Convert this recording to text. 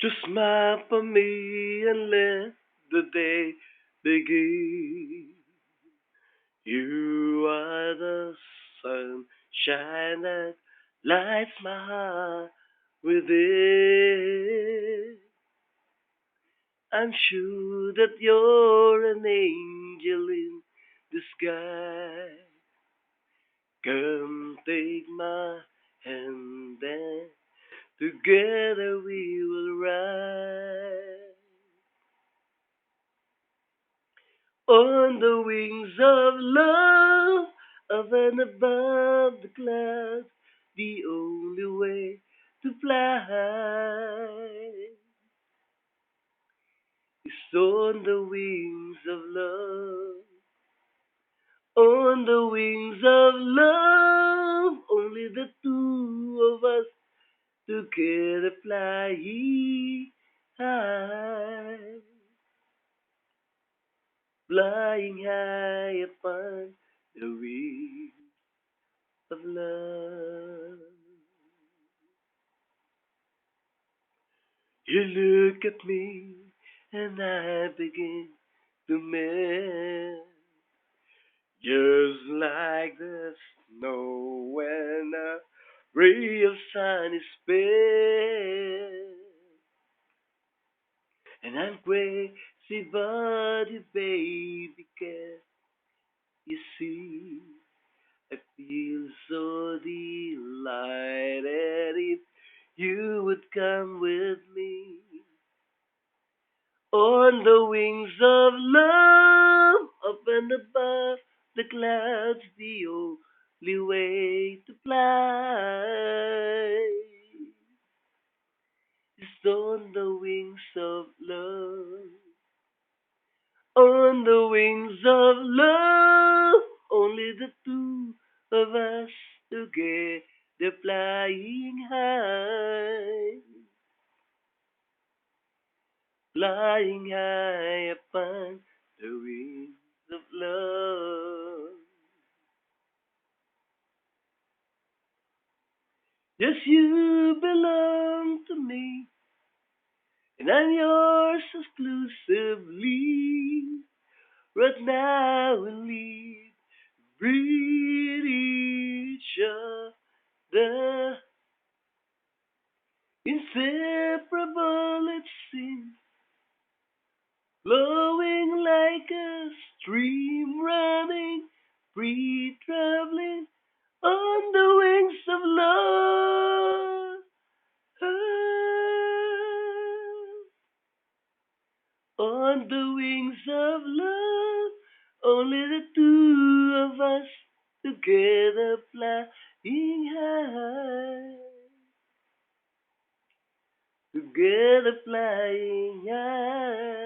To smile for me and let the day begin. You are the sunshine that lights my heart within. I'm sure that you're an angel in disguise. Come take my hand and together we will ride on the wings of love, up and above the clouds, the only way to fly is on the wings of love. On the wings of love, only the two of us together flying high, flying high upon the wings of love. You look at me and I begin to melt, just like the snow when a ray of sun is spent. And I'm crazy about you, baby, 'cause you see, I feel so delighted if you would come with me on the wings of love, up and above the clouds, the only way to fly is on the wings of love. On the wings of love, only the two of us together flying high, flying high upon the wings of love. Yes, you belong to me, and I'm yours exclusively. Right now we live, breathe each other. Inseparable it seems, flowing like a stream running, free traveling on the wings of love. On the wings of love, only the two of us together flying high. Together flying high.